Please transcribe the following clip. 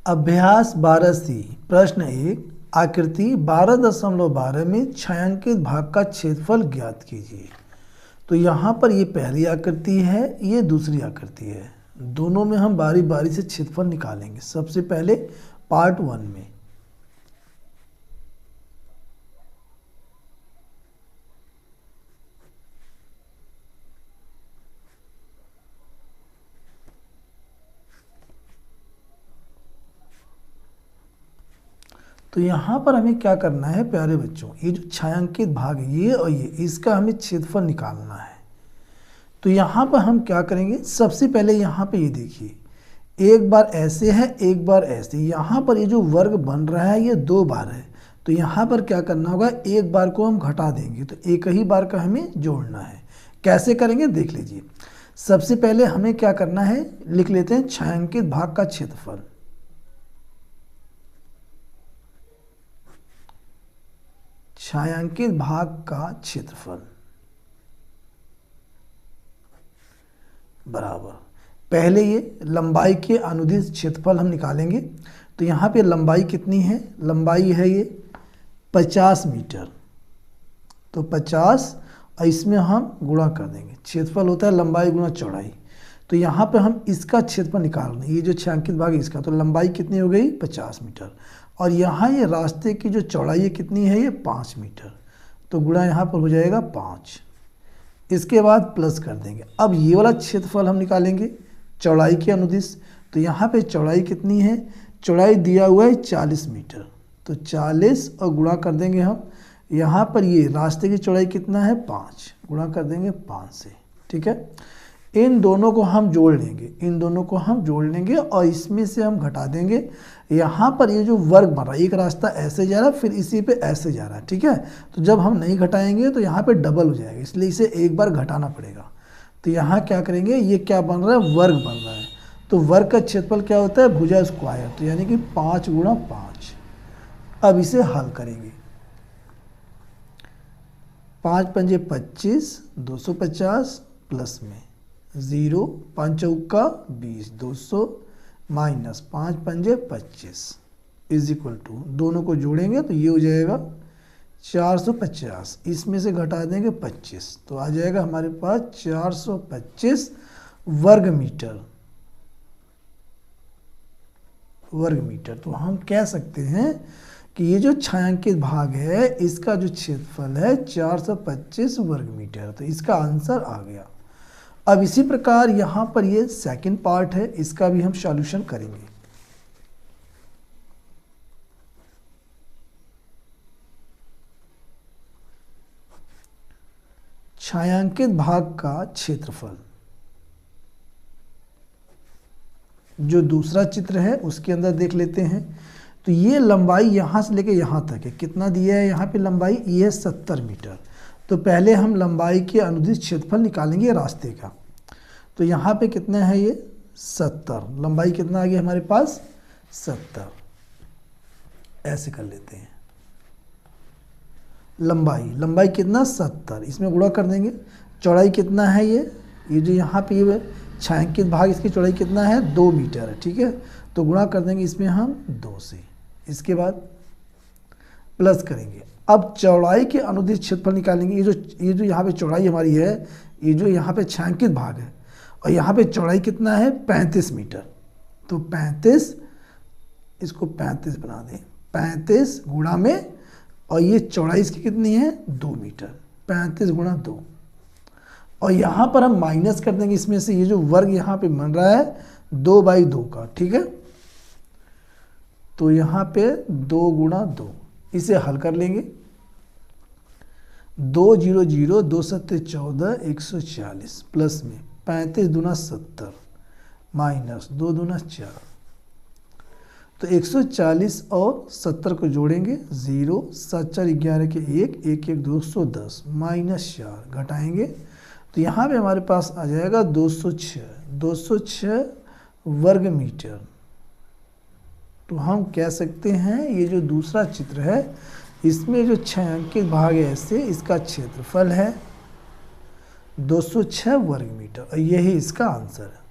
अभ्यास 12C प्रश्न 1 आकृति 12.12 में छायांकित भाग का क्षेत्रफल ज्ञात कीजिए। तो यहाँ पर ये पहली आकृति है, ये दूसरी आकृति है। दोनों में हम बारी बारी से क्षेत्रफल निकालेंगे। सबसे पहले पार्ट 1 में तो यहाँ पर हमें क्या करना है प्यारे बच्चों, ये जो छायांकित भाग है ये और ये, इसका हमें क्षेत्रफल निकालना है। तो यहाँ पर हम क्या करेंगे, सबसे पहले यहाँ पे ये देखिए, एक बार ऐसे है एक बार ऐसे। यहाँ पर ये जो वर्ग बन रहा है ये 2 बार है, तो यहाँ पर क्या करना होगा, एक बार को हम घटा देंगे तो एक ही बार का हमें जोड़ना है। कैसे करेंगे देख लीजिए। सबसे पहले हमें क्या करना है, लिख लेते हैं छायांकित भाग का क्षेत्रफल। छायांकित भाग का क्षेत्रफल बराबर, पहले ये लंबाई के अनुदिश क्षेत्रफल हम निकालेंगे। तो यहाँ पे लंबाई कितनी है, लंबाई है ये 50 मीटर। तो 50 और इसमें हम गुणा कर देंगे, क्षेत्रफल होता है लंबाई गुणा चौड़ाई। तो यहाँ पे हम इसका क्षेत्रफल निकाल रहे हैं, ये जो छायांकित भाग है इसका। तो लंबाई कितनी हो गई 50 मीटर, और यहाँ ये रास्ते की जो चौड़ाई है कितनी है, ये 5 मीटर। तो गुणा यहाँ पर हो जाएगा 5। इसके बाद प्लस कर देंगे। अब ये वाला क्षेत्रफल हम निकालेंगे चौड़ाई के अनुदिश। तो यहाँ पे चौड़ाई कितनी है, चौड़ाई दिया हुआ है 40 मीटर। तो 40 और गुणा कर देंगे हम, यहाँ पर ये रास्ते की चौड़ाई कितना है 5, गुणा कर देंगे 5 से। ठीक है, इन दोनों को हम जोड़ लेंगे, इन दोनों को हम जोड़ लेंगे और इसमें से हम घटा देंगे। यहाँ पर ये जो वर्ग बन रहा है, एक रास्ता ऐसे जा रहा है फिर इसी पे ऐसे जा रहा है। ठीक है, तो जब हम नहीं घटाएंगे तो यहाँ पे डबल हो जाएगा, इसलिए इसे एक बार घटाना पड़ेगा। तो यहाँ क्या करेंगे, ये क्या बन रहा है, वर्ग बन रहा है। तो वर्ग का क्षेत्रफल क्या होता है, भुजा स्क्वायर। तो यानी कि 5 गुणा 5। अब इसे हल करेंगे। 5 पंजे 25, 250 प्लस में 0, 5 चौका 20, 200 माइनस 5 पंजे 25 इज इक्वल टू, दोनों को जोड़ेंगे तो ये हो जाएगा 450। इसमें से घटा देंगे 25, तो आ जाएगा हमारे पास 425 वर्ग मीटर। तो हम कह सकते हैं कि ये जो छायांकित भाग है इसका जो क्षेत्रफल है 425 वर्ग मीटर। तो इसका आंसर आ गया। अब इसी प्रकार यहाँ पर ये सेकंड पार्ट है, इसका भी हम सॉल्यूशन करेंगे। छायांकित भाग का क्षेत्रफल, जो दूसरा चित्र है उसके अंदर देख लेते हैं। तो ये लंबाई यहाँ से लेके यहाँ तक है, कितना दिया है यहाँ पे लंबाई, ये है 70 मीटर। तो पहले हम लंबाई के अनुदिश क्षेत्रफल निकालेंगे रास्ते का। तो यहाँ पे कितना है, ये 70, लंबाई कितना आ गया हमारे पास 70। ऐसे कर लेते हैं, लंबाई कितना 70, इसमें गुणा कर देंगे। चौड़ाई कितना है, ये जो यहाँ पे ये छायांकित भाग, इसकी चौड़ाई कितना है 2 मीटर है। ठीक है, तो गुणा कर देंगे इसमें हम 2 से। इसके बाद प्लस करेंगे। अब चौड़ाई के अनुदिश क्षेत्रफल निकालेंगे। ये जो यहाँ पे चौड़ाई हमारी है, ये जो यहाँ पे छायांकित भाग है, और यहाँ पे चौड़ाई कितना है 35 मीटर। तो 35, इसको 35 बना दें, 35 गुणा में, और ये चौड़ाई इसकी कितनी है 2 मीटर, 35 गुणा 2। और यहाँ पर हम माइनस कर देंगे इसमें से, ये जो वर्ग यहाँ पे बन रहा है 2/2 का। ठीक है, तो यहाँ पे 2 गुणा 2, इसे हल कर लेंगे। 2 0 0, 2 7 14, 140 प्लस में 35 दूना 70 माइनस 2 दूना 4। तो 140 और 70 को जोड़ेंगे, 0 7 4 11 के 1 1 1 210 माइनस 4 घटाएंगे। तो यहाँ पे हमारे पास आ जाएगा 206 वर्ग मीटर। तो हम कह सकते हैं ये जो दूसरा चित्र है इसमें जो छायांकित भाग है ऐसे, इसका क्षेत्रफल है 206 वर्ग मीटर, और यही इसका आंसर है।